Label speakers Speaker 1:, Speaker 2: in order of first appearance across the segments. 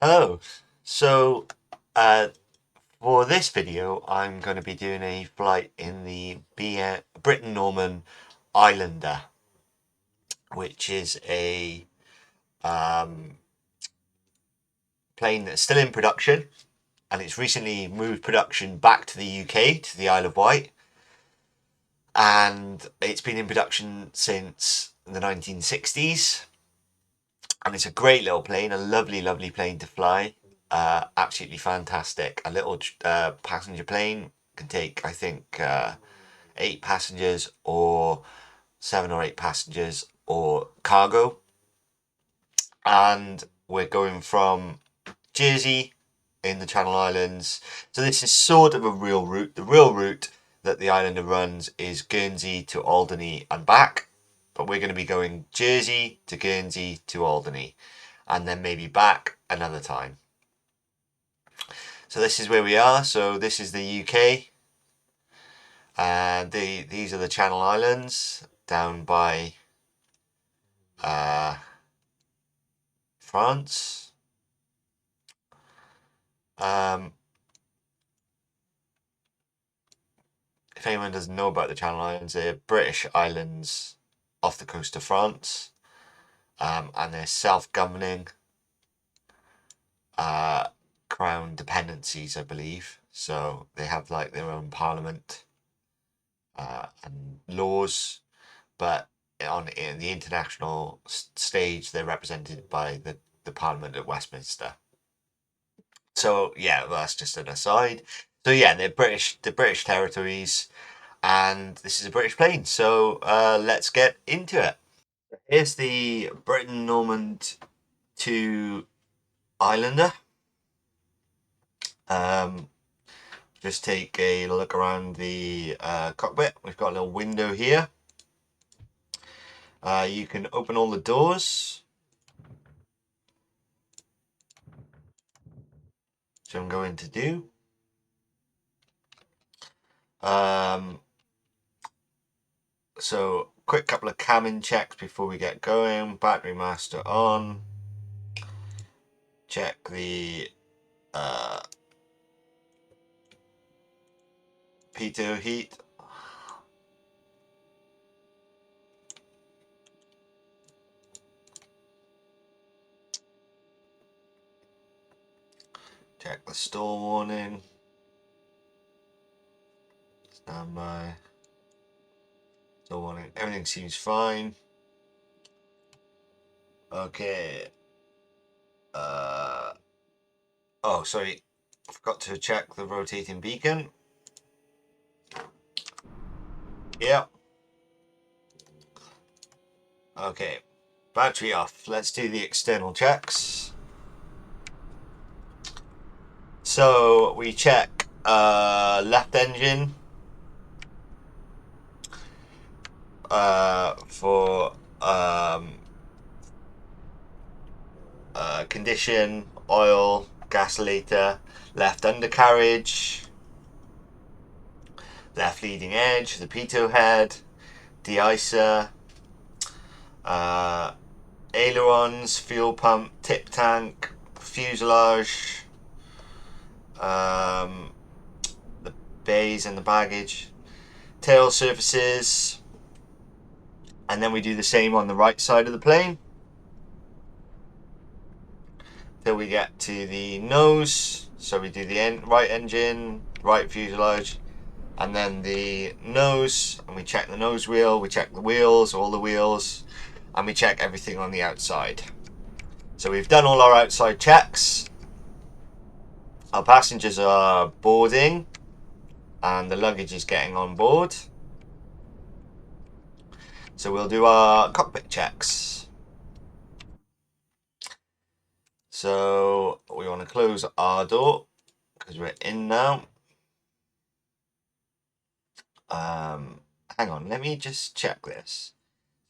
Speaker 1: Hello. So, uh, for this video, I'm going to be doing a flight in the Britain-Norman Islander, which is a plane that's still in production, and it's recently moved production back to the UK, to the Isle of Wight, and it's been in production since the 1960s. And it's a great little plane, a lovely, lovely plane to fly. Absolutely fantastic. A little passenger plane can take, I think, 8 passengers or 7 or 8 passengers or cargo. And we're going from Jersey in the Channel Islands. So this is sort of a real route. The real route that the Islander runs is Guernsey to Alderney and back. But we're going to be going Jersey to Guernsey to Alderney, and then maybe back another time. So this is where we are. So this is the UK, and these are the Channel Islands down by France. If anyone doesn't know about the Channel Islands, they're British islands off the coast of France, and they're self-governing crown dependencies, I believe. So they have like their own parliament and laws, but in the international stage, they're represented by the Parliament at Westminster. So yeah, that's just an aside. So yeah, they're British territories, and this is a British plane. So let's get into it. Here's the Britain Normand 2 Islander. Just take a look around the cockpit. We've got a little window here. You can open all the doors. So I'm going to do. So quick couple of cabin checks before we get going. Battery master on. Check the pitot heat. Check the stall warning. Stand by. Stall warning. Everything seems fine. Okay. Oh, sorry. I forgot to check the rotating beacon. Yep. Okay. Battery off. Let's do the external checks. So we check left engine for condition, oil, gasolator, left undercarriage, left leading edge, the pitot head, de-icer, ailerons, fuel pump, tip tank, fuselage, the bays and the baggage, tail surfaces, and then we do the same on the right side of the plane till we get to the nose. So we do the right engine, right fuselage, and then the nose, and we check the nose wheel, we check the wheels, all the wheels, and we check everything on the outside. So we've done all our outside checks. Our passengers are boarding, and the luggage is getting on board. So we'll do our cockpit checks. So we want to close our door because we're in now. Hang on, let me just check this.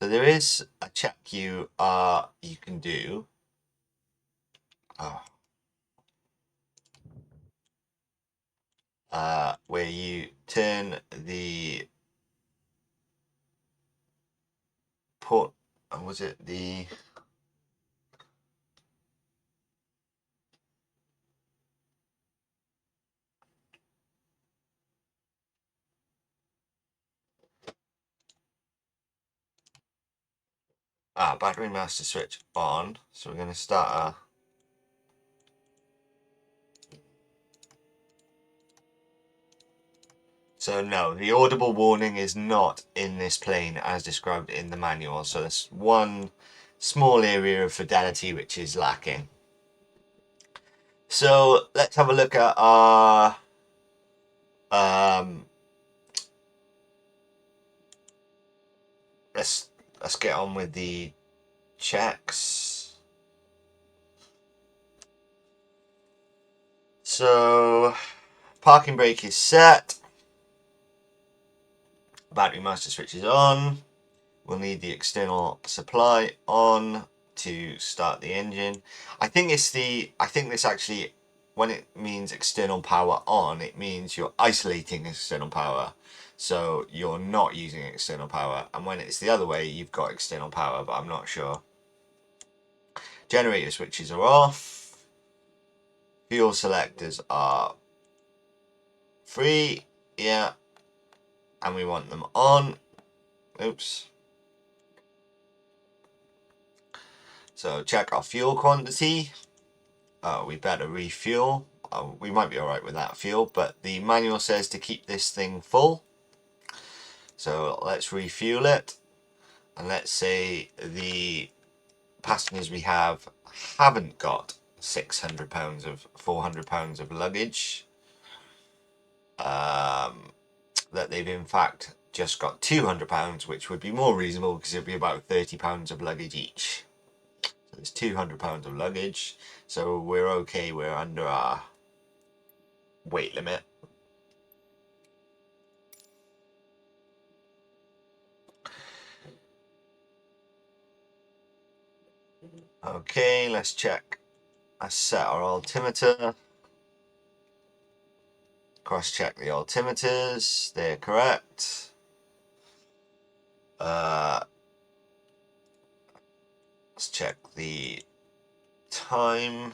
Speaker 1: So there is a check you can do. Where you turn the port, was it the Battery master switch on. So we're going to start So no, the audible warning is not in this plane as described in the manual. So there's one small area of fidelity which is lacking. So let's have a look at our let's get on with the checks. So parking brake is set. Battery master switch is on. We'll need the external supply on to start the engine. I think this actually, when it means external power on, it means you're isolating external power. So you're not using external power. And when it's the other way, you've got external power, but I'm not sure. Generator switches are off. Fuel selectors are free. Yeah. And we want them on. Oops. So check our fuel quantity. We better refuel. We might be alright with that fuel, but the manual says to keep this thing full. So let's refuel it. And let's say the passengers we have haven't got 600 pounds of 400 pounds of luggage. That they've in fact just got 200 pounds, which would be more reasonable because it'd be about 30 pounds of luggage each. So there's 200 pounds of luggage. So we're okay, we're under our weight limit. Okay, let's check. Let's set our altimeter. Cross check the altimeters. They're correct. Let's check the time.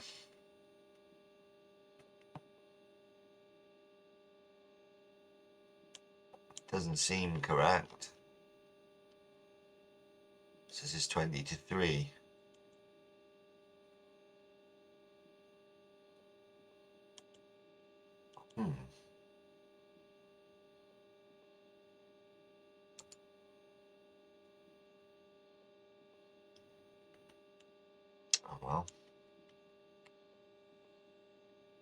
Speaker 1: Doesn't seem correct. This is 20 to 3. Oh well.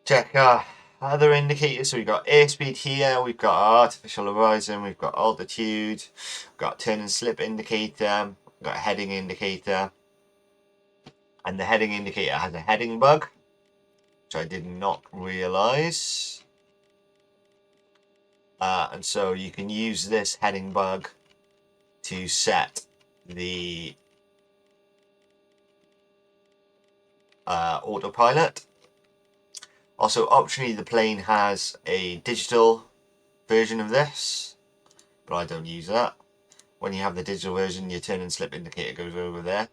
Speaker 1: Check our other indicators. So we've got airspeed here, we've got our artificial horizon, we've got altitude, we've got turn and slip indicator, we've got a heading indicator. And the heading indicator has a heading bug, which I did not realise. And so you can use this heading bug to set the autopilot. Also, optionally, the plane has a digital version of this, but I don't use that. When you have the digital version, your turn and slip indicator goes over there,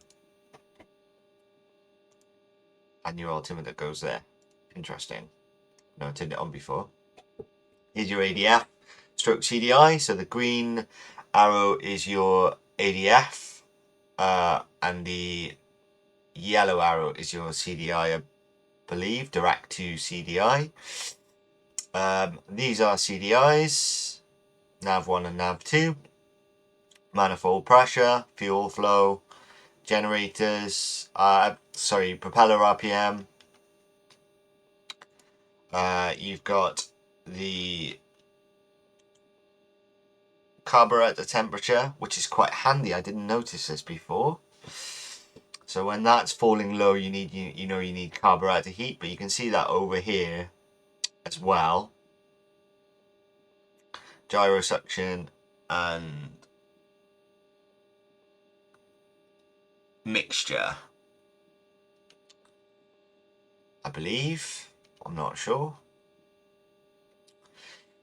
Speaker 1: and your altimeter goes there. Interesting. No, I turned it on before. Here's your ADF stroke CDI. So the green arrow is your ADF, and the yellow arrow is your CDI, I believe, direct to CDI. These are CDIs, nav1 and nav2. Manifold pressure, fuel flow, generators, propeller RPM. You've got the carburetor temperature, which is quite handy. I didn't notice this before. So when that's falling low, you need carburetor heat, but you can see that over here as well. Gyro suction and mixture, I believe. I'm not sure.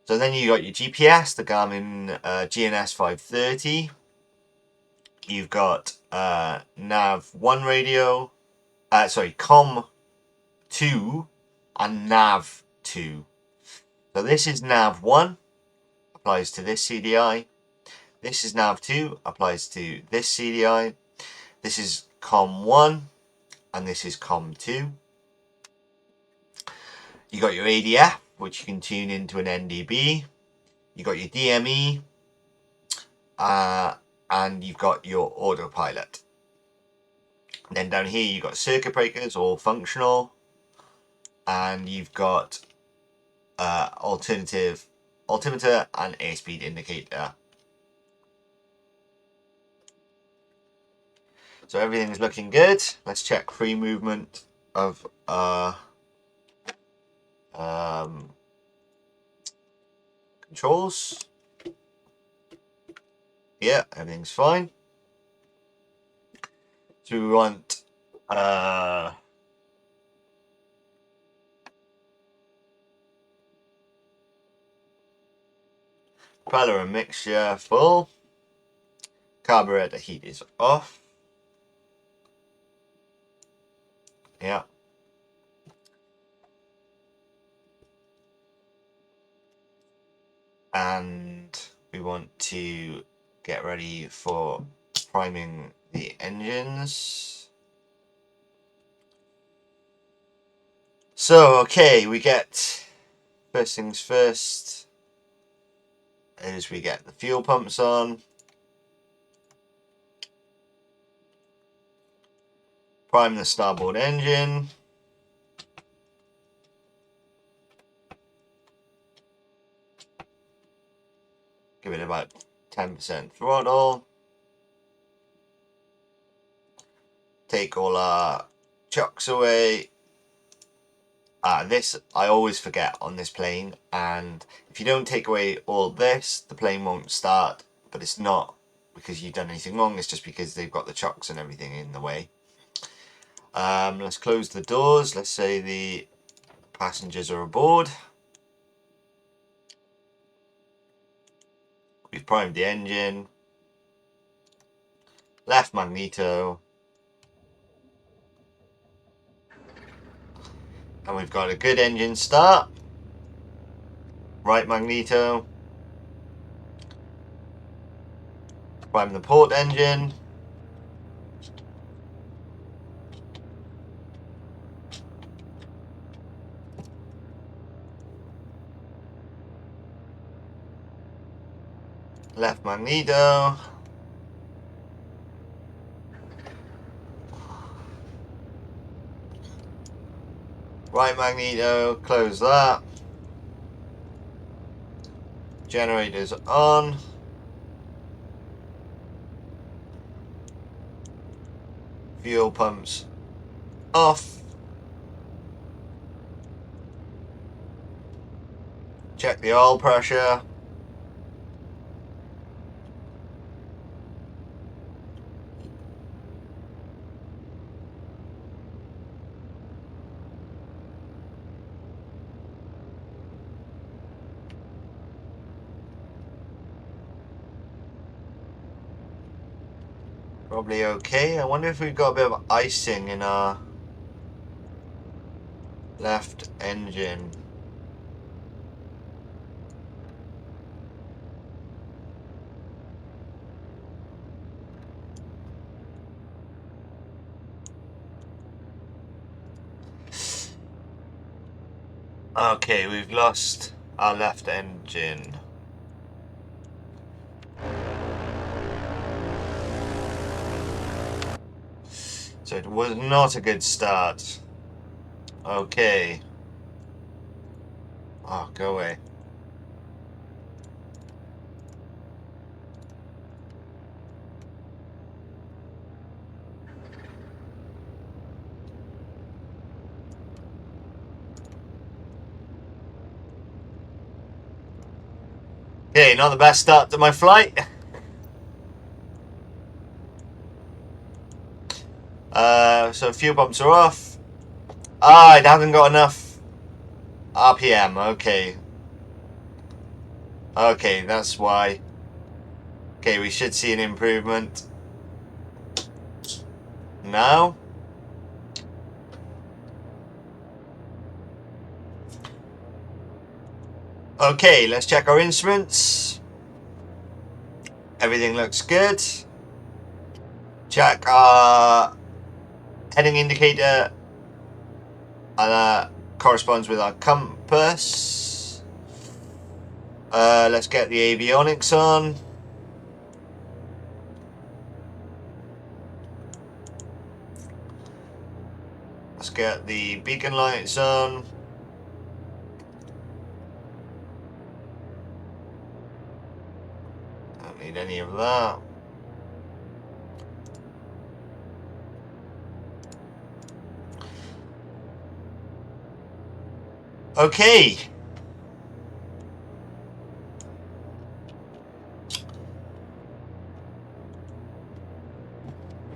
Speaker 1: So then you got your GPS, the Garmin GNS 530. You've got nav1 radio, COM 2 and nav 2. So this is nav 1, applies to this CDI. This is nav 2, applies to this CDI. This is COM 1 and this is COM 2. You got your ADF, which you can tune into an NDB. You got your DME, and you've got your autopilot. And then down here you've got circuit breakers, all functional, and you've got alternative altimeter and airspeed indicator. So everything's looking good. Let's check free movement of controls. Yeah, everything's fine. So we want propeller and mixture full. Carburetor heat is off. Yeah. And we want to get ready for priming the engines. So, okay, we get, first things first, is we get the fuel pumps on. Prime the starboard engine. Give it about 10% throttle. Take all our chocks away. This I always forget on this plane, and if you don't take away all this, the plane won't start. But it's not because you've done anything wrong, it's just because they've got the chocks and everything in the way. Let's close the doors. Let's say the passengers are aboard. We've primed the engine. Left magneto. And we've got a good engine start. Right magneto. Prime the port engine. Left magneto. Right magneto, close that. Generators on. Fuel pumps off. Check the oil pressure. Probably okay. I wonder if we've got a bit of icing in our left engine. Okay, we've lost our left engine. So it was not a good start. Okay. Oh, go away. Okay, not the best start to my flight. So fuel pumps are off. It hasn't got enough RPM. Okay. Okay, that's why. Okay, we should see an improvement now. Okay, let's check our instruments. Everything looks good. Check our heading indicator, and that corresponds with our compass. Let's get the avionics on. Let's get the beacon lights on. Don't need any of that. Okay.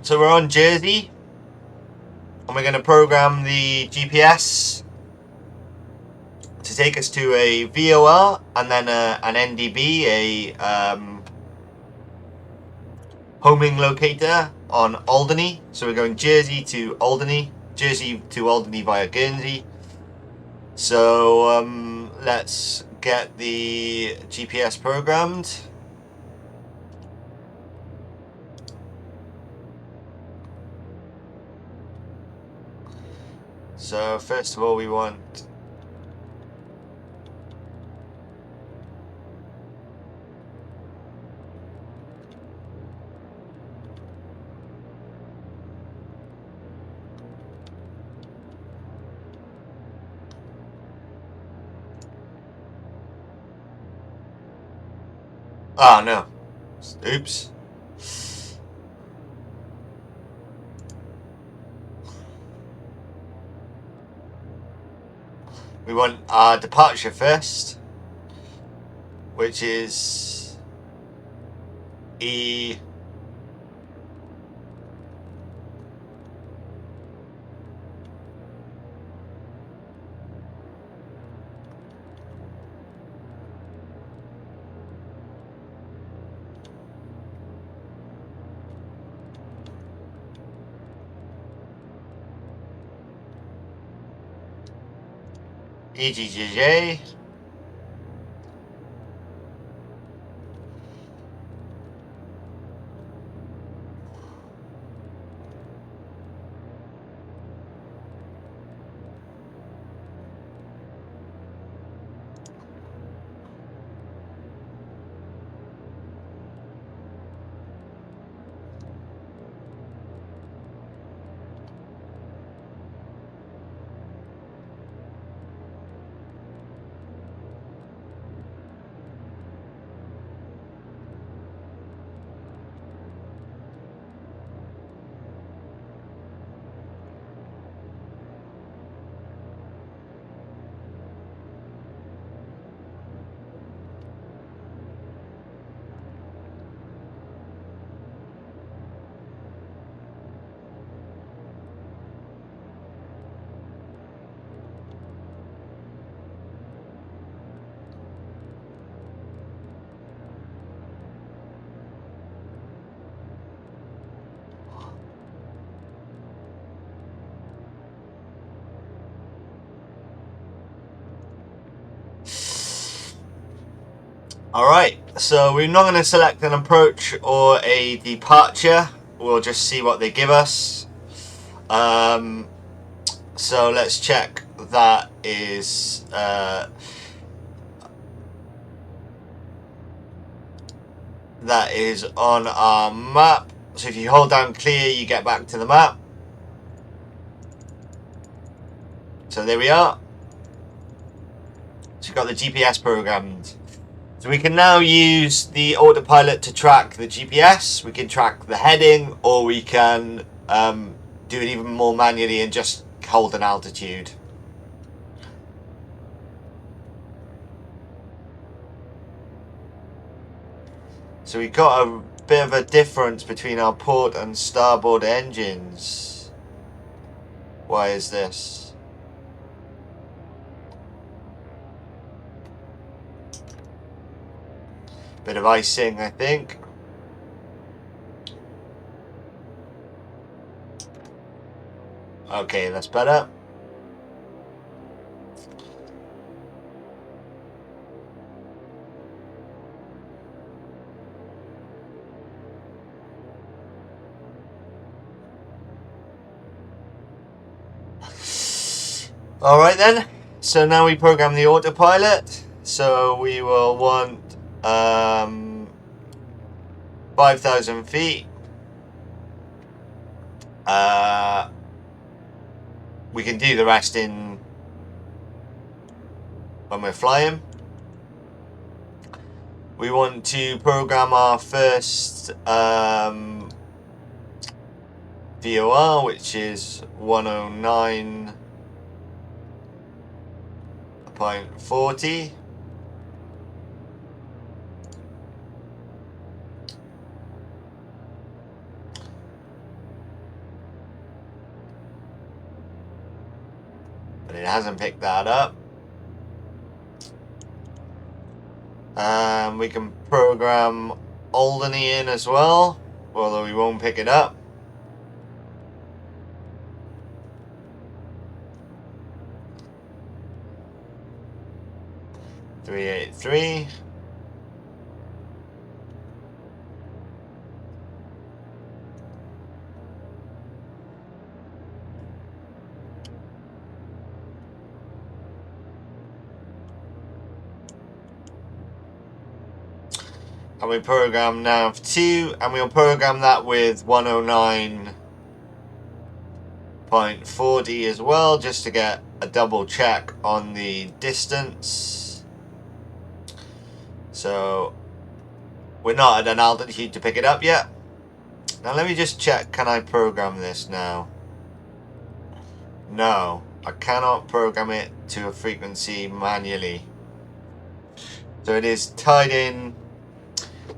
Speaker 1: So we're on Guernsey, and we're going to program the GPS to take us to a VOR and then an NDB, a homing locator on Alderney. So we're going Guernsey to Alderney, Guernsey to Alderney via Guernsey. So let's get the GPS programmed. So first of all we want oh no, oops. We want our departure first, which is E EGGJ. Alright, so we're not going to select an approach or a departure. We'll just see what they give us. So let's check that is on our map. So if you hold down clear, you get back to the map. So there we are. So we've got the GPS programmed. So we can now use the autopilot to track the GPS. We can track the heading, or we can do it even more manually and just hold an altitude. So we've got a bit of a difference between our port and starboard engines. Why is this? Bit of icing, I think. Okay, that's better. Alright then, so now we program the autopilot. So we will want 5,000 feet. We can do the rest in when we're flying. We want to program our first VOR, which is 109.40. But it hasn't picked that up. We can program Alderney in as well, although we won't pick it up. .383. And we program nav2, and we'll program that with 109.40 as well, just to get a double check on the distance. So we're not at an altitude to pick it up yet. Now let me just check, can I program this now? No, I cannot program it to a frequency manually. So it is tied in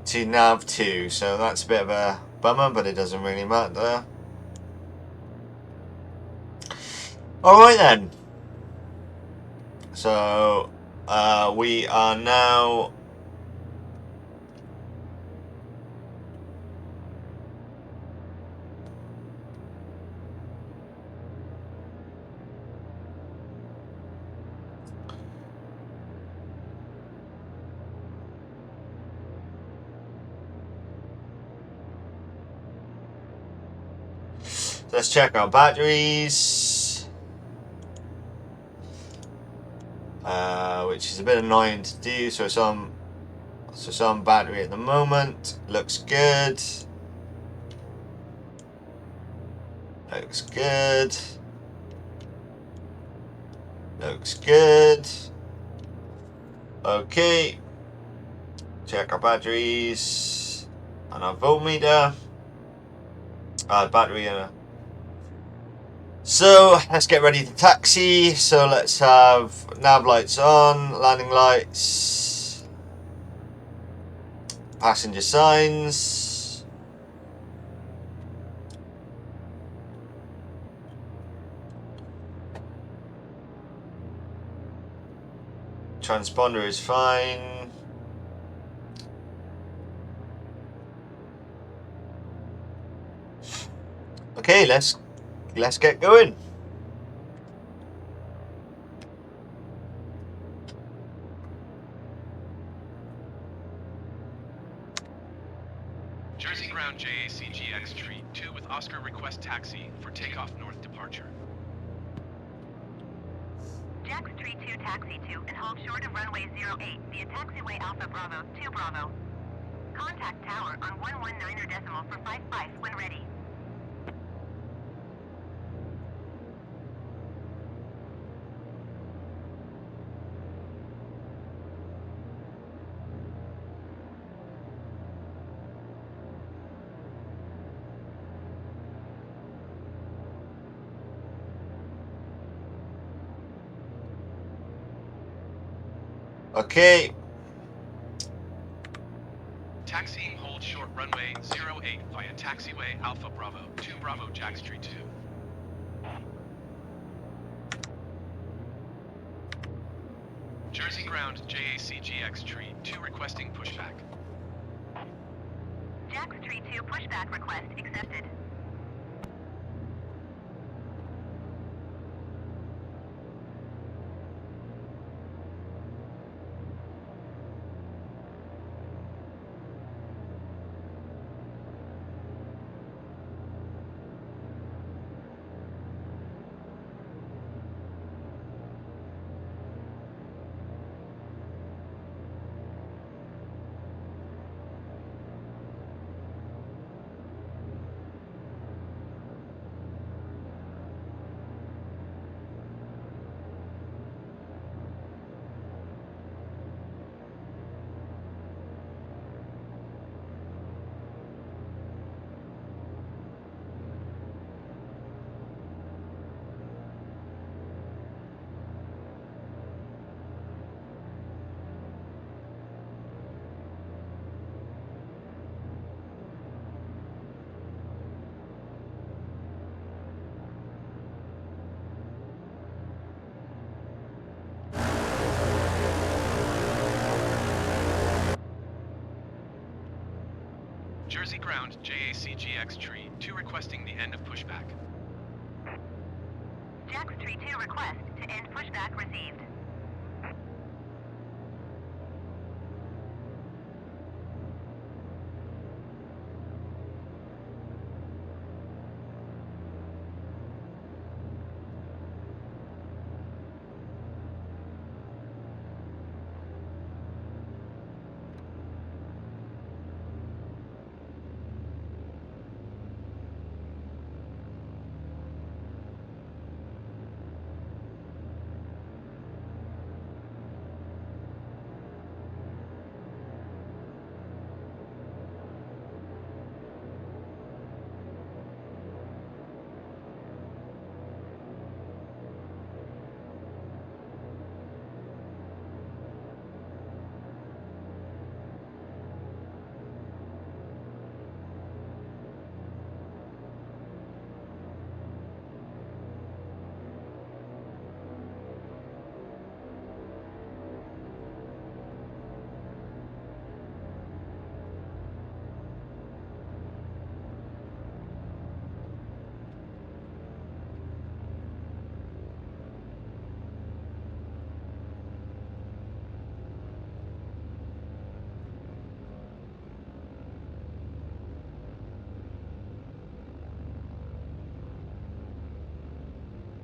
Speaker 1: to nav2, so that's a bit of a bummer, but it doesn't really matter. Alright then. So we are now let's check our batteries, which is a bit annoying to do. So some battery at the moment. Looks good. Looks good. Looks good. Okay. Check our batteries and our voltmeter. Battery and a. So let's get ready to taxi. So let's have nav lights on, landing lights, passenger signs. Transponder is fine. Okay, let's get going.
Speaker 2: Jersey ground JACGX Tree 2 with Oscar request taxi for takeoff north departure.
Speaker 3: Jax Tree 2 taxi 2 and hold short of runway 08 via taxiway Alpha Bravo 2 Bravo. Contact tower on 119 decimal for 55 when ready.
Speaker 1: Okay.
Speaker 2: Taxiing hold short runway 08 via taxiway Alpha Bravo 2 Bravo Jax Tree 2. Jersey ground JACGX Tree 2 requesting pushback.
Speaker 3: Jax Tree 2 pushback request accepted.
Speaker 2: Jersey ground, JACGX tree 2 requesting the end of pushback.
Speaker 3: Jax Tree 2 request to end pushback received.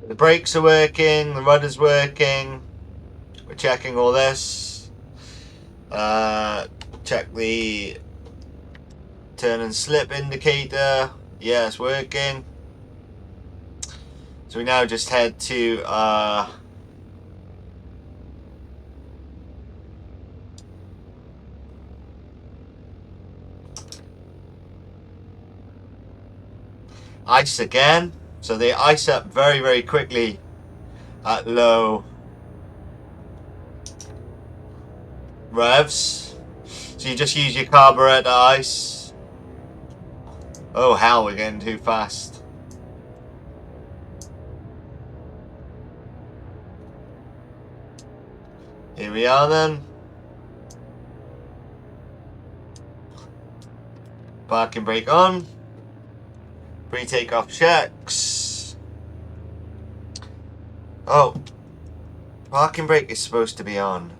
Speaker 1: The brakes are working, the rudder's working. We're checking all this. Check the turn and slip indicator. Yeah, it's working. So we now just head to ice again. So they ice up very, very quickly at low revs. So you just use your carburetor ice. Oh hell, we're getting too fast. Here we are then. Parking brake on. Pre-takeoff checks. Oh, parking brake is supposed to be on.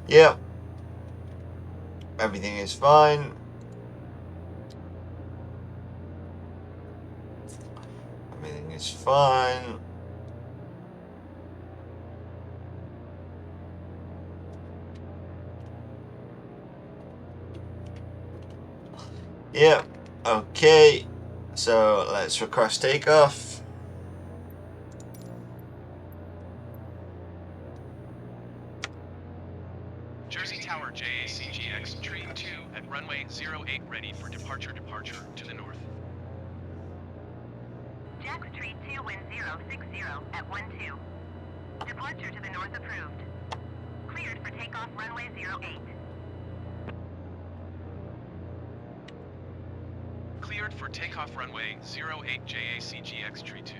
Speaker 1: Yeah. Everything is fine. Everything is fine. Yeah, okay, so let's request takeoff.
Speaker 2: Jersey Tower JACGX tree 2 at runway 08 ready for departure to the north.
Speaker 3: Jax Tree 2 wind 060 at 12. Departure to the north approved. Cleared for takeoff runway 08.
Speaker 2: Cleared for takeoff runway 08 JACGX tree 2.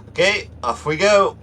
Speaker 1: Okay, off we go.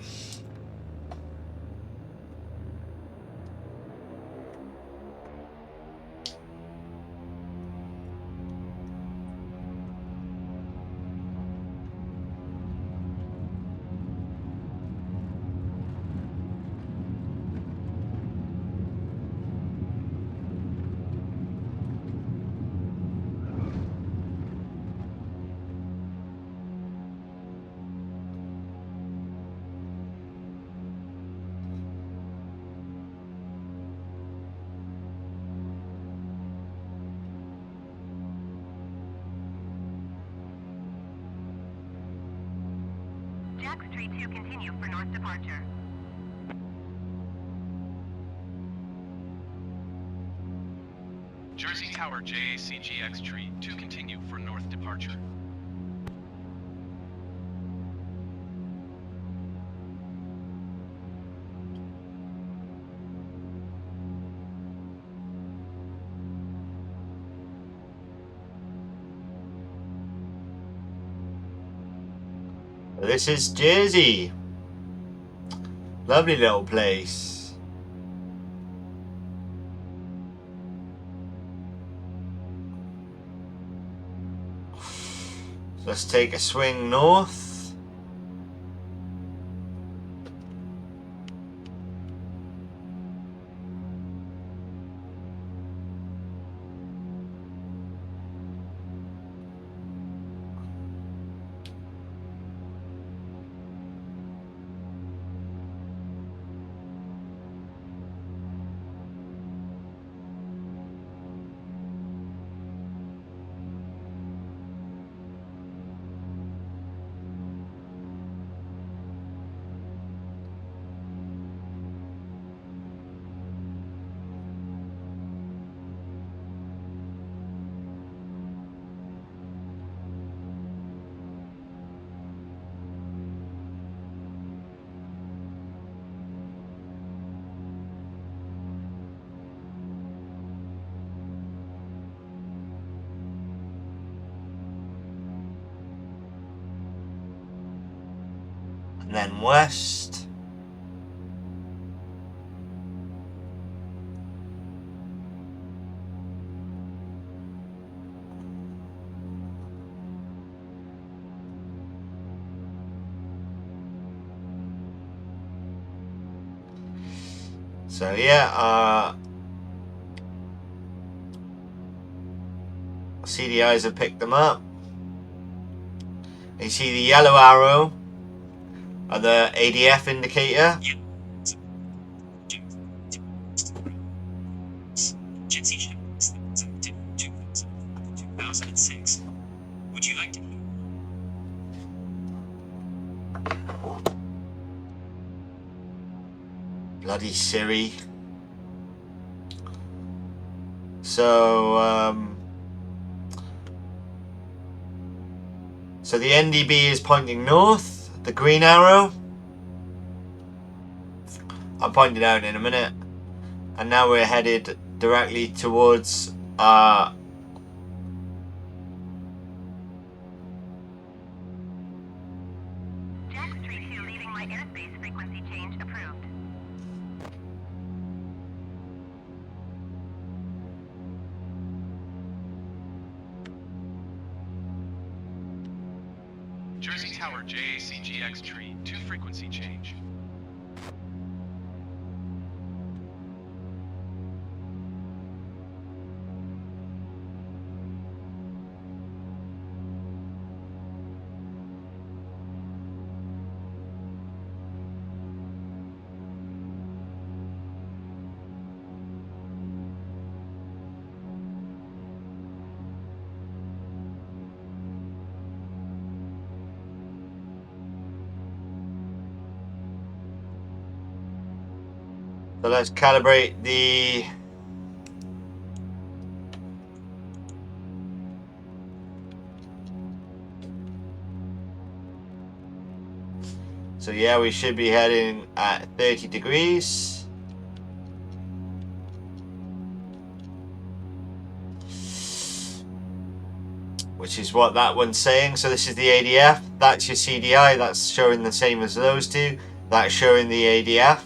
Speaker 3: 32, continue for north departure.
Speaker 2: Jersey Tower JACGX Tree 2, continue for north departure.
Speaker 1: This is Jersey. Lovely little place. So let's take a swing north. And then west. So yeah, CDIs have picked them up. You see the yellow arrow at the ADF indicator.
Speaker 4: Guernsey 2006. Would you like to hear?
Speaker 1: Bloody Siri. So so the NDB is pointing north, the green arrow. I'll point it out in a minute. And now we're headed directly towards
Speaker 3: Jax 32, leaving my airspace, frequency change approved.
Speaker 2: Jersey Tower JACGX Tree 2, frequency change.
Speaker 1: so let's calibrate the so yeah, we should be heading at 30 degrees. Which is what that one's saying. So this is the ADF, that's your CDI, that's showing the same as those two. That's showing the ADF.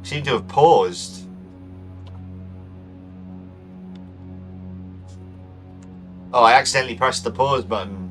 Speaker 1: Seem to have paused. Oh, I accidentally pressed the pause button.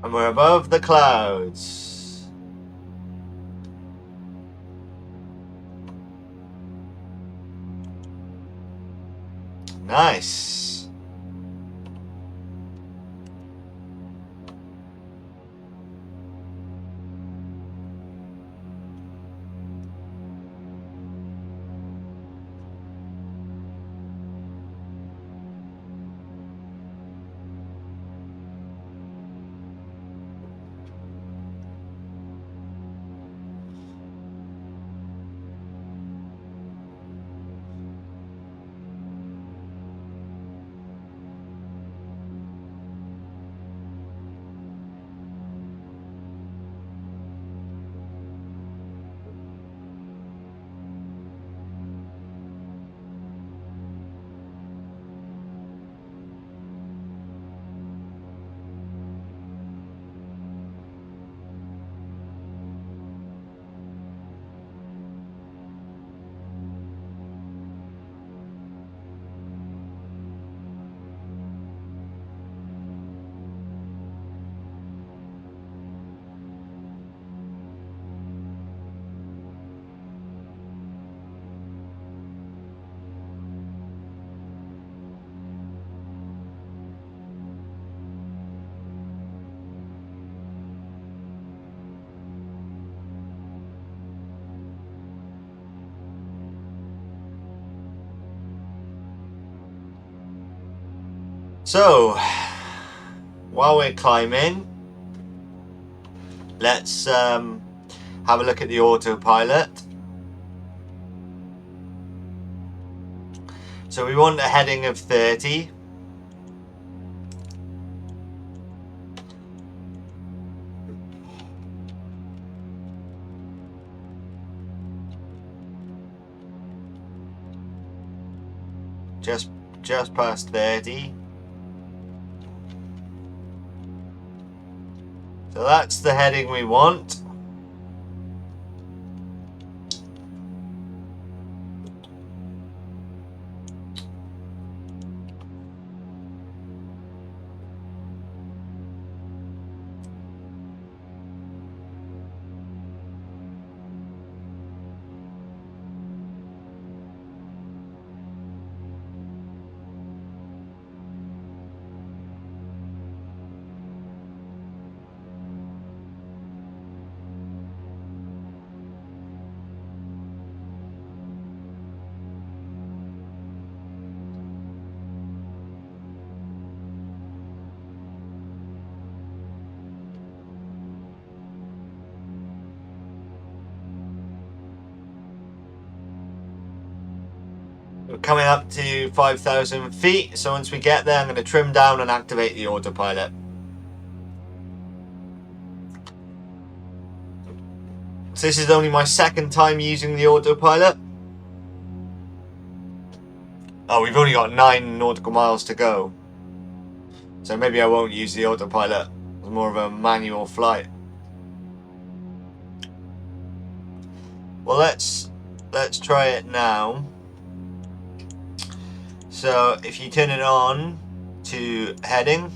Speaker 1: And we're above the clouds. Nice. So, while we're climbing, let's have a look at the autopilot. So we want a heading of 30. Just past 30. So that's the heading we want. We're coming up to 5,000 feet, so once we get there I'm going to trim down and activate the autopilot. So this is only my second time using the autopilot. Oh, we've only got 9 nautical miles to go. So maybe I won't use the autopilot. It's more of a manual flight. Well, let's try it now. So if you turn it on to heading,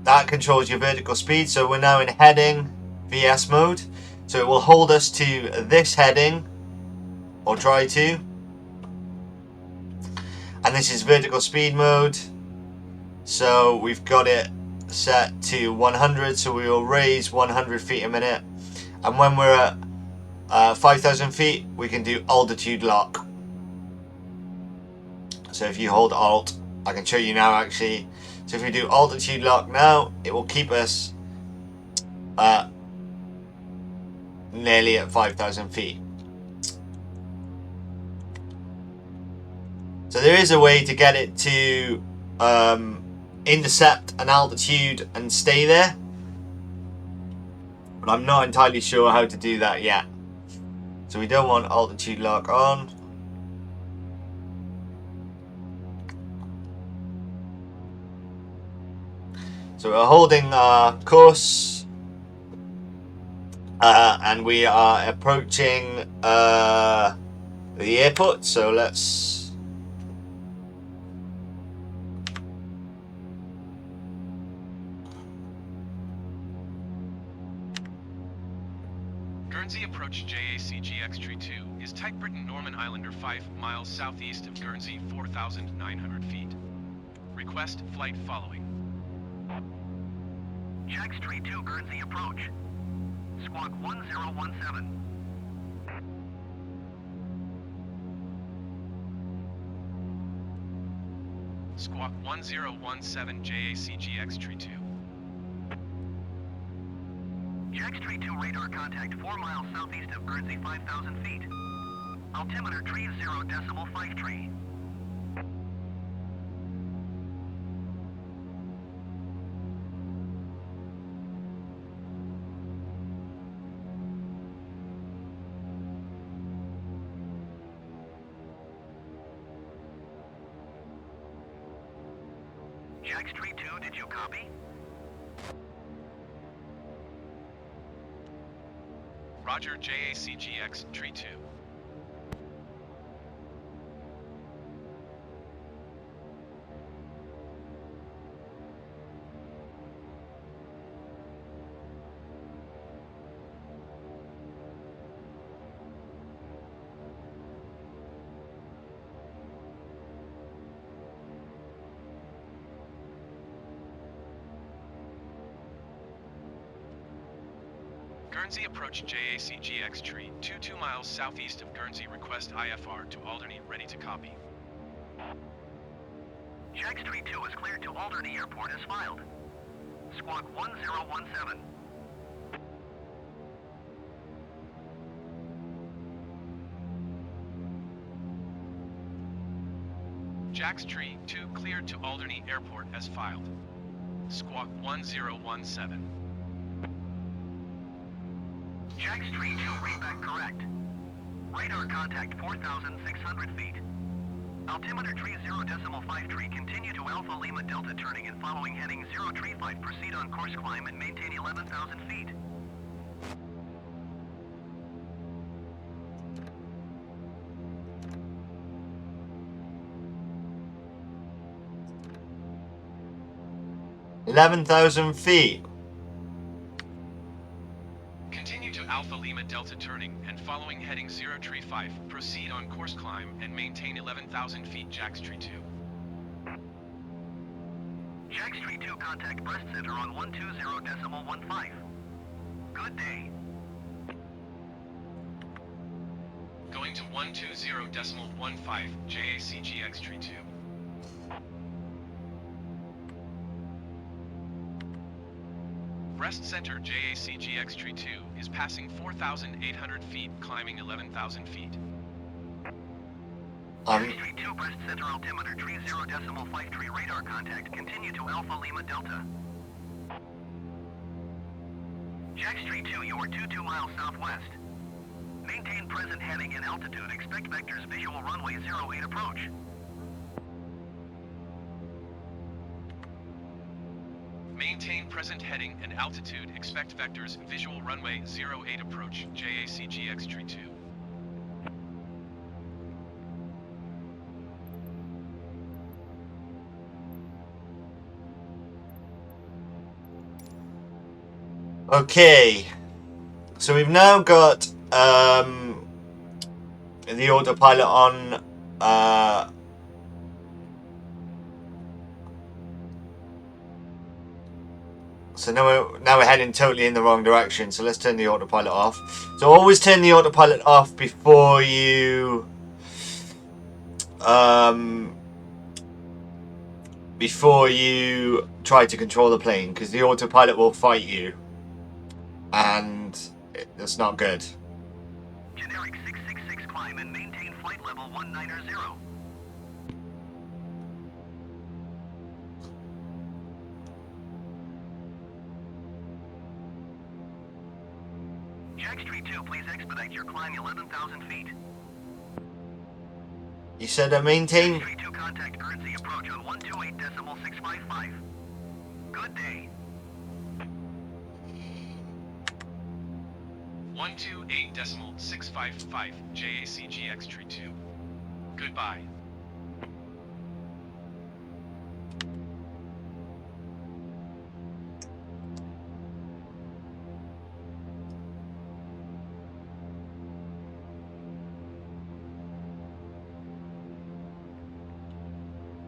Speaker 1: that controls your vertical speed. So we're now in heading VS mode. So it will hold us to this heading, or try to. And this is vertical speed mode. So we've got it set to 100, so we will raise 100 feet a minute. And when we're at 5,000 feet, we can do altitude lock. So if you hold Alt, I can show you now actually. So if we do altitude lock now, it will keep us nearly at 5,000 feet. So there is a way to get it to intercept an altitude and stay there, but I'm not entirely sure how to do that yet. So we don't want altitude lock on. So we're holding our course And we are approaching the airport, so let's...
Speaker 2: Guernsey approach JACGX Tree 2 is Type Britain Norman Islander 5 miles southeast of Guernsey, 4,900 feet. Request flight following.
Speaker 3: Jax Tree 2 Guernsey approach. Squawk 1017.
Speaker 2: Squawk 1017 JACGX Tree 2.
Speaker 3: Jax Tree 2 radar contact 4 miles southeast of Guernsey, 5,000 feet. Altimeter tree 0.5 tree. Jax Tree 2, did you copy?
Speaker 2: Roger, JACGX Tree 2. Guernsey approach JACGX Tree 2 miles southeast of Guernsey. Request IFR to Alderney, ready to copy.
Speaker 3: Jax Tree 2 is cleared to Alderney Airport as filed. Squawk 1017.
Speaker 2: Jax Tree 2 cleared to Alderney Airport as filed. Squawk 1017.
Speaker 3: Jax Tree 2 readback correct. Radar contact 4,600 feet. Altimeter tree 0.5 tree, continue to Alpha Lima Delta turning and following heading 035, proceed on course climb and maintain 11,000 feet.
Speaker 1: feet.
Speaker 2: Continue to Alpha Lima Delta turning and following heading 035, proceed on course climb and maintain 11,000 feet. Jax Tree 2.
Speaker 3: Jax Tree 2 contact breast center on 120.15. Good day.
Speaker 2: Going to 120.15 JACGX Tree 2. Breast center JACGX Tree 2 is passing 4,800 feet, climbing 11,000 feet.
Speaker 3: Jax Tree 2 breast center altimeter tree 0.5 tree radar contact, continue to Alpha Lima Delta. Jax Tree 2, you are 2 miles southwest. Maintain present heading and altitude, expect vectors visual runway 08 approach.
Speaker 2: Maintain present heading and altitude, expect vectors visual runway 08 approach, JACGX Tree 2.
Speaker 1: Okay, so we've now got the autopilot on. So now we're heading totally in the wrong direction. So let's turn the autopilot off. So always turn the autopilot off before you try to control the plane, because the autopilot will fight you, and that's not good.
Speaker 3: Generic 666 climb and maintain flight level 190. Jax Tree 2, please expedite your climb 11,000 feet.
Speaker 1: You said maintain.
Speaker 3: Jax Tree 2 contact Guernsey approach on 128.655. Good day.
Speaker 2: 128.655 JAC GX32. Goodbye.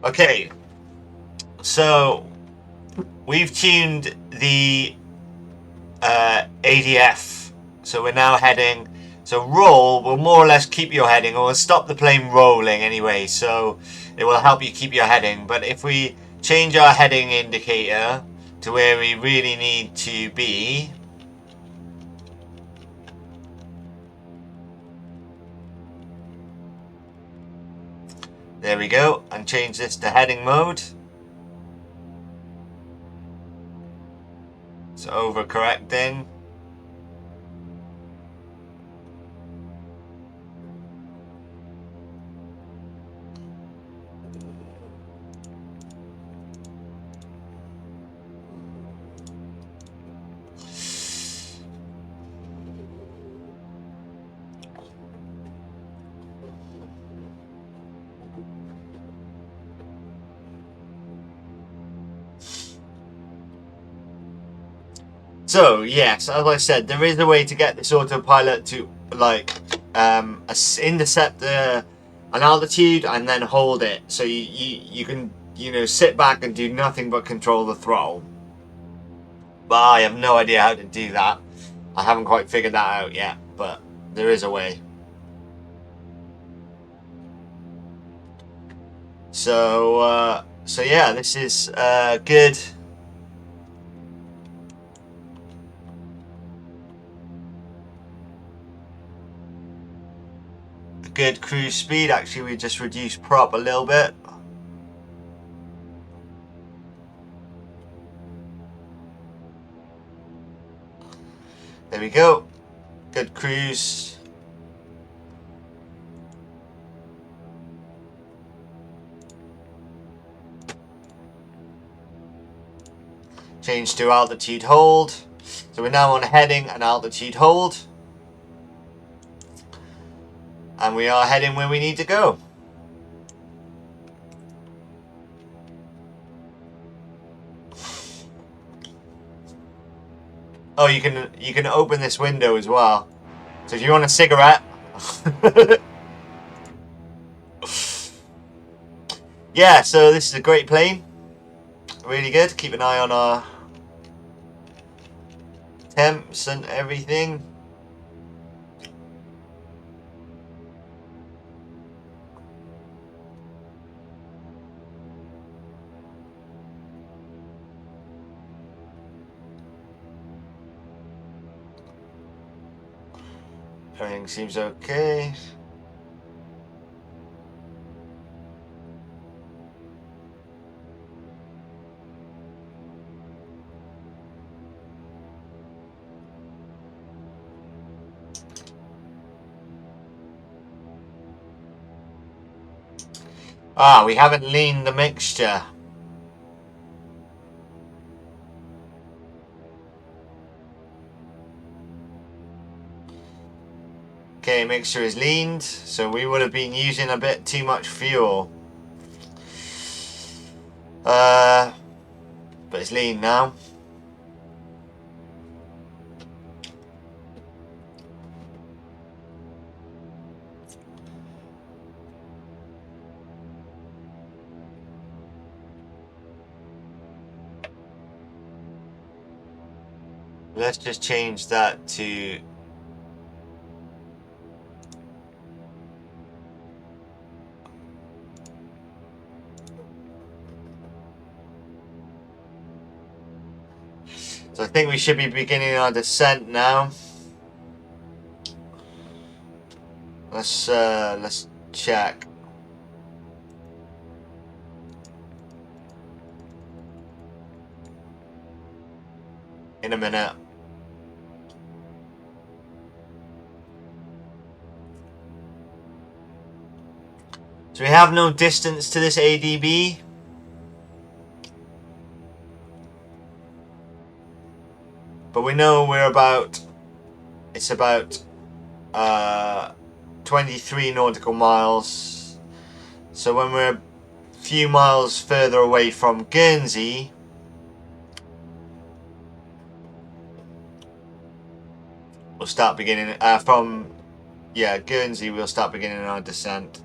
Speaker 1: Okay, so we've tuned the ADF, so we're now heading. So roll will more or less keep your heading, or will stop the plane rolling anyway, so it will help you keep your heading. But if we change our heading indicator to where we really need to be, there we go, and change this to heading mode. So overcorrecting. So yes, as I said, there is a way to get this autopilot to like intercept an altitude and then hold it, so you can, you know, sit back and do nothing but control the throttle. But I have no idea how to do that. I haven't quite figured that out yet, but there is a way. So yeah, this is good. Good cruise speed. Actually, we just reduced prop a little bit. There we go. Good cruise. Change to altitude hold. So we're now on heading and altitude hold. And we are heading where we need to go. Oh, you can open this window as well. So if you want a cigarette. Yeah, so this is a great plane. Really good. Keep an eye on our temps and everything. Everything seems okay. Ah, we haven't leaned the mixture. Okay, mixture is leaned, so we would have been using a bit too much fuel. But it's lean now. Let's just change that to so I think we should be beginning our descent now. Let's check. In a minute. So we have no distance to this ADB. But we know we're about, it it's about 23 nautical miles. So when we're a few miles further away from Guernsey, we'll start beginning from Guernsey. We'll start beginning our descent.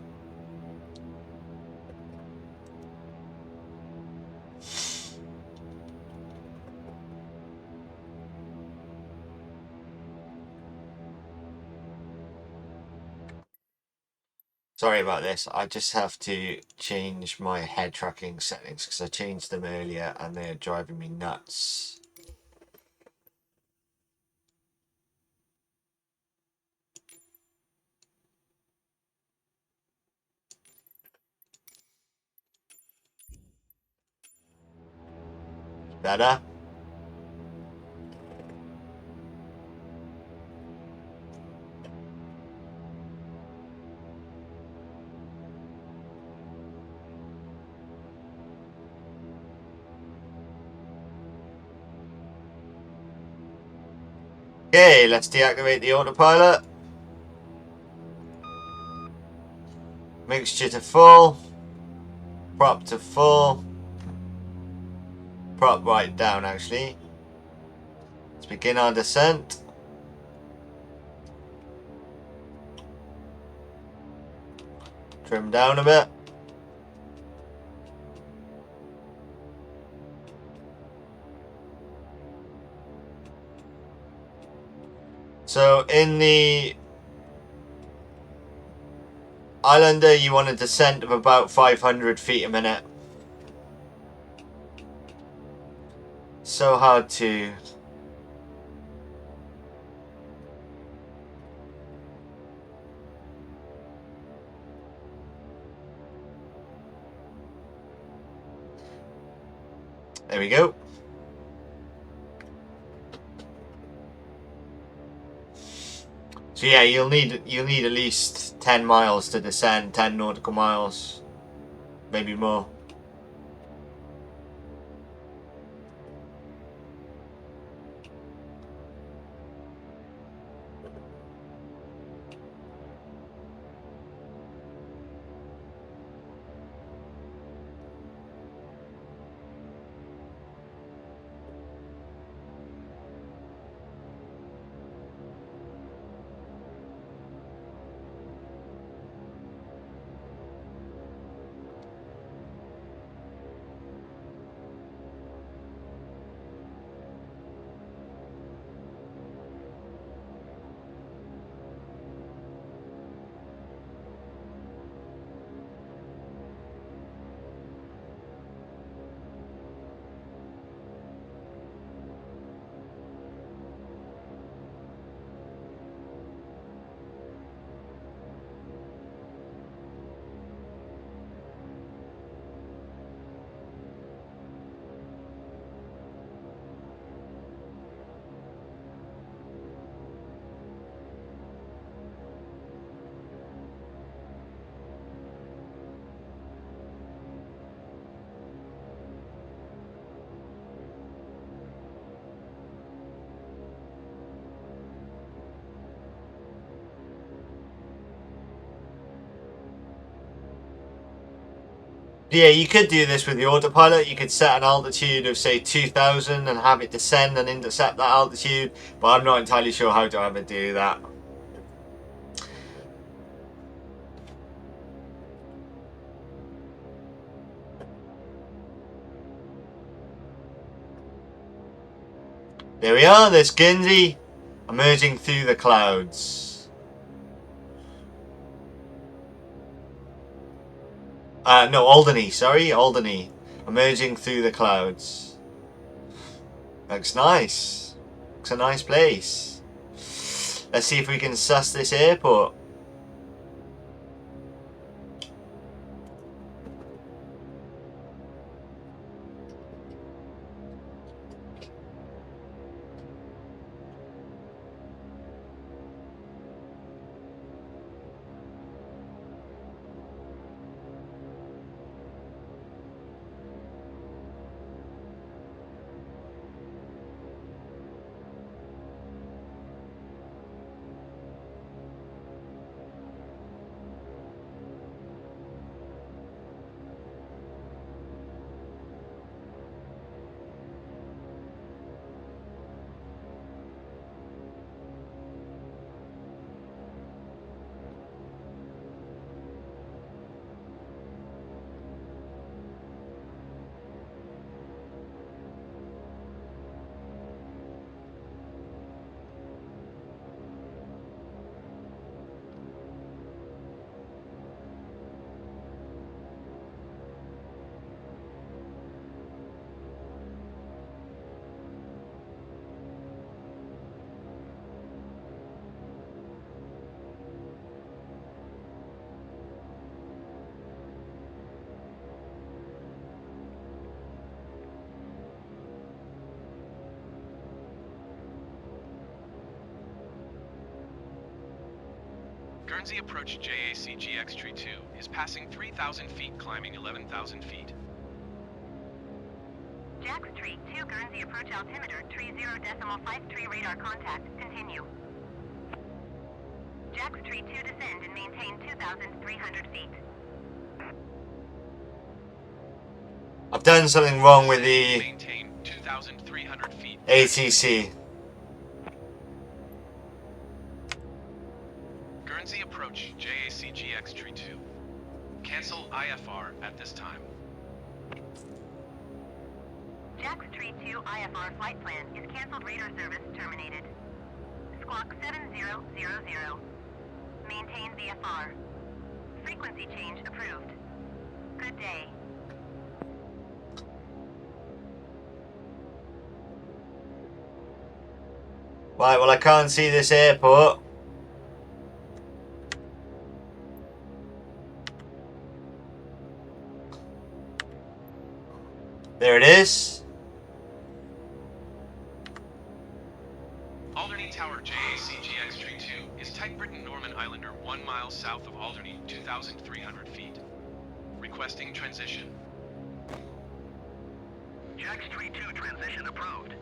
Speaker 1: Sorry about this. I just have to change my head tracking settings because I changed them earlier and they're driving me nuts. Better? Okay, let's deactivate the autopilot. Mixture to full. Prop to full. Prop right down actually. Let's begin our descent. Trim down a bit. So in the Islander, you want a descent of about 500 feet a minute. So hard to... There we go. So yeah, you'll need at least 10 miles to descend, 10 nautical miles, maybe more. Yeah, you could do this with the autopilot. You could set an altitude of say 2000 and have it descend and intercept that altitude, but I'm not entirely sure how to ever do that. There we are, there's Guernsey emerging through the clouds. No, Alderney, sorry, Alderney. Emerging through the clouds. Looks nice. Looks a nice place. Let's see if we can suss this airport.
Speaker 2: Guernsey approach JAC GX Tree 2 is passing 3,000 feet, climbing 11,000 feet.
Speaker 5: Jax Tree 2 Guernsey approach altimeter 30.53 radar contact. Continue. Jax Tree 2 descend and maintain 2,300 feet.
Speaker 1: I've done something wrong with the
Speaker 2: Maintain 2,300 feet.
Speaker 1: ATC.
Speaker 2: Guernsey approach JAC GX Tree 2. Cancel IFR at this time.
Speaker 5: Jax Tree 2 IFR flight plan is cancelled. Radar service terminated. Squawk 7000. Maintain VFR. Frequency change approved. Good day.
Speaker 1: Right, well I can't see this airport. There it is.
Speaker 2: Alderney Tower JAC GX Tree 2 is Type Britain Norman Islander 1 mile south of Alderney, 2,300 feet. Requesting transition.
Speaker 3: Jax Tree 2 transition approved.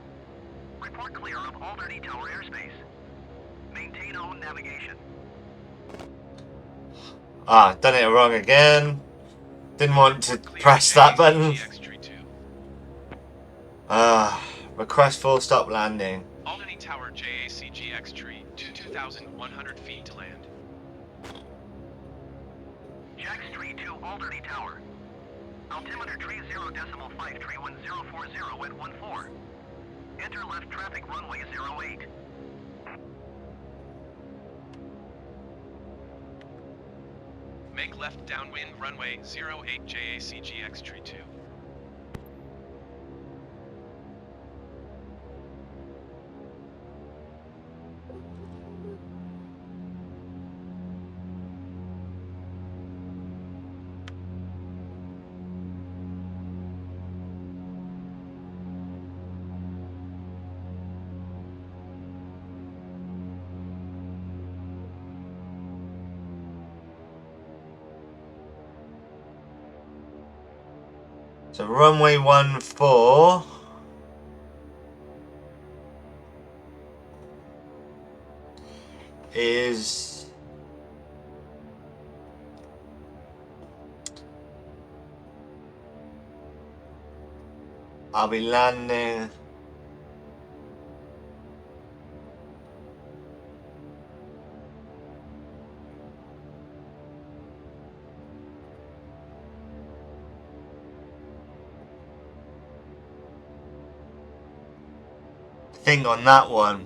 Speaker 3: Report clear of Alderney Tower airspace. Maintain own navigation.
Speaker 1: Ah, done it wrong again. Didn't want to press that button.
Speaker 2: GX Tree 2.
Speaker 1: Ah, request full stop landing.
Speaker 2: Alderney Tower JAC GX Tree to 2,100 feet to land.
Speaker 3: Jax Tree 2 Alderney Tower. Altimeter 30.531040 at 14. Enter left traffic runway 08.
Speaker 2: Make left downwind runway 08 JAC GX Tree 2.
Speaker 1: So runway 14 is I'll be landing thing on that one.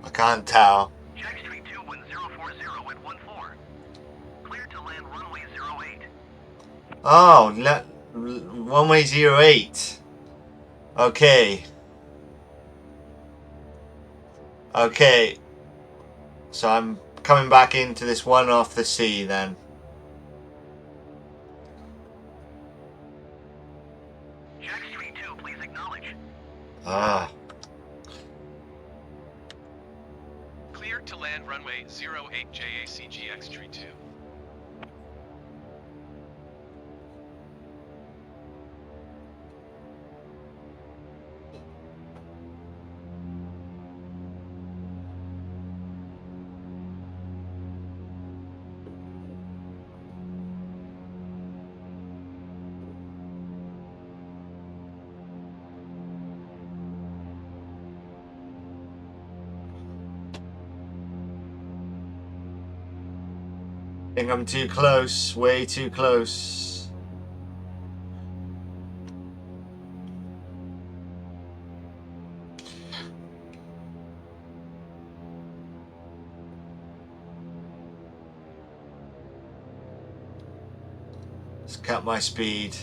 Speaker 1: I can't tell.
Speaker 3: Jax Tree 2 1040 at 14. Clear to land runway 08.
Speaker 1: Oh, runway 08. Okay. Okay. So I'm coming back into this one off the sea then.
Speaker 3: Jax Tree 2, please acknowledge.
Speaker 1: Ah.
Speaker 2: Clear to land runway 08 JAC GX Tree 2.
Speaker 1: I think I'm too close, way too close. Let's cut my speed.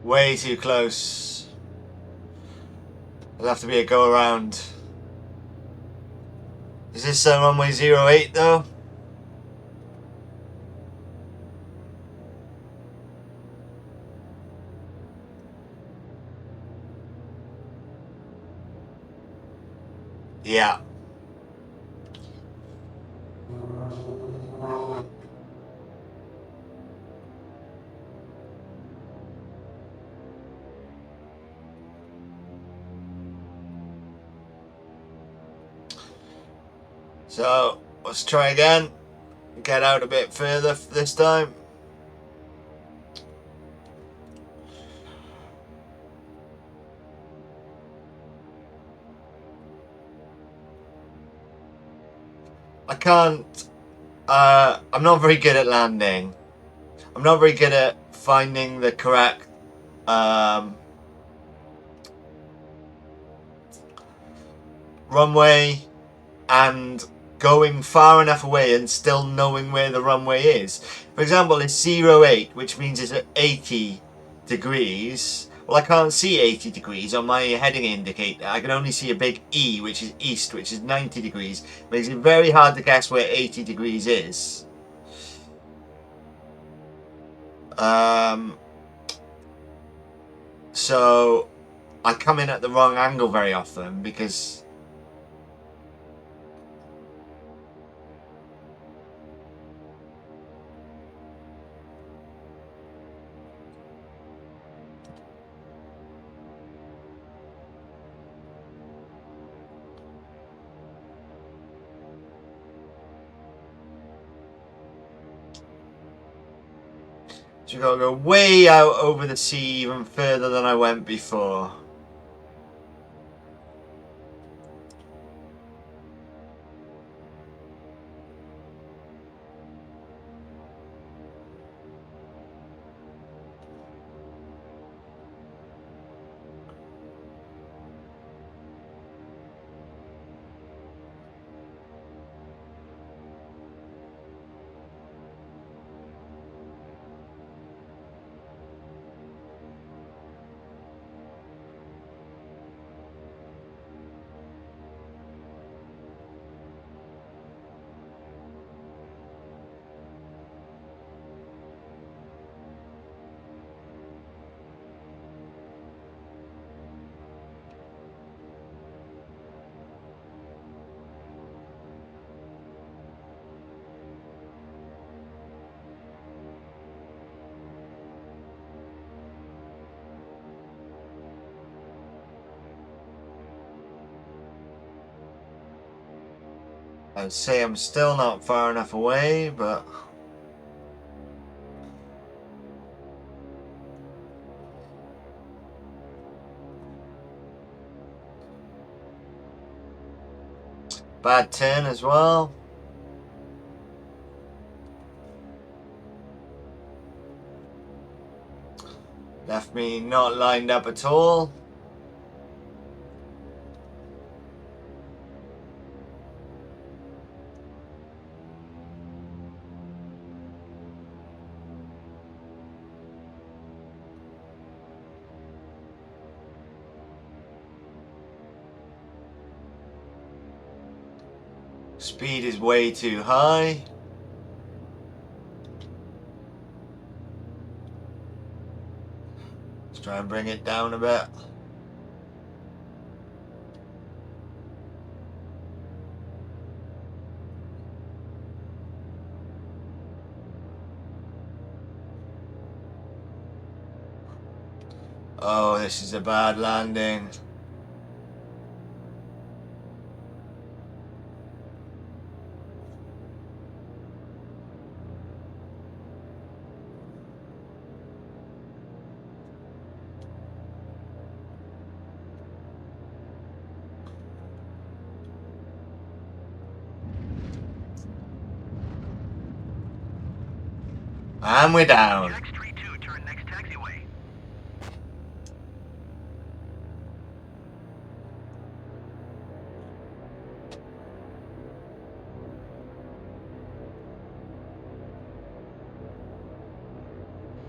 Speaker 1: Way too close. There'll have to be a go around. Is this runway 08 though? Yeah. So let's try again. Get out a bit further this time. I can't. I'm not very good at landing. I'm not very good at finding the correct runway and going far enough away and still knowing where the runway is. For example, it's 08, which means it's at 80 degrees. Well, I can't see 80 degrees on my heading indicator. I can only see a big E, which is east, which is 90 degrees. Makes it very hard to guess where 80 degrees is. So I come in at the wrong angle very often because so you gotta go way out over the sea, even further than I went before. I'd say I'm still not far enough away, but bad turn as well. Left me not lined up at all. Speed is way too high. Let's try and bring it down a bit. Oh, this is a bad landing. And we're down.
Speaker 3: GX32, turn next taxiway.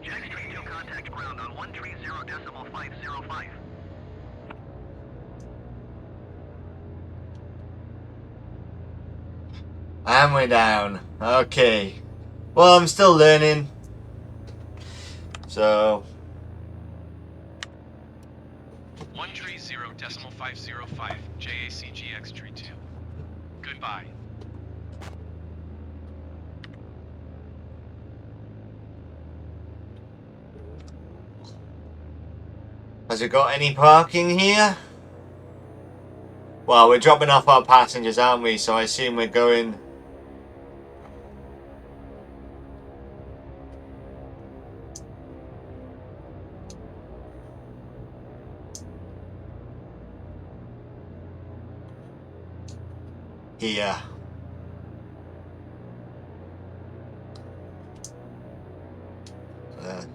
Speaker 3: GX32, contact ground on 130. 0.505.
Speaker 1: And we're down. Okay. Well, I'm still learning. So
Speaker 2: 130.505 JACGX32. Goodbye.
Speaker 1: has it got any parking here? Well, we're dropping off our passengers, aren't we? So I assume we're going... here. There.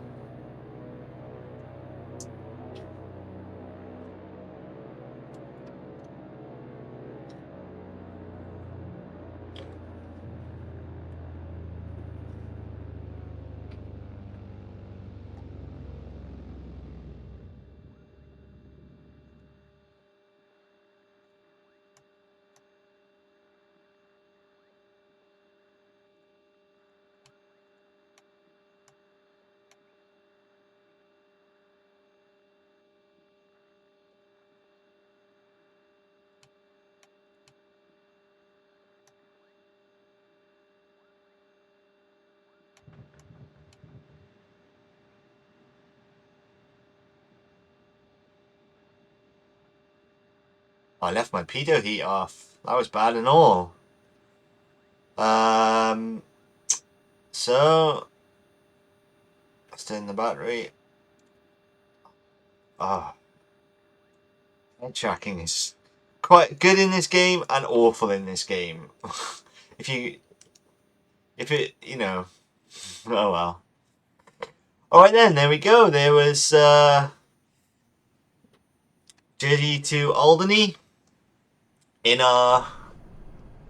Speaker 1: I left my pedo heat off. That was bad and all. So let's turn the battery. Ah, head tracking is quite good in this game and awful in this game. if it, you know, oh well. All right then, there we go. There was journey to Alderney in our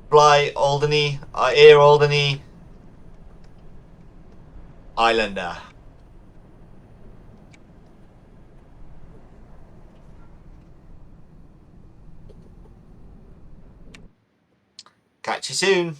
Speaker 1: fly Alderney, Air Alderney Islander. Catch you soon.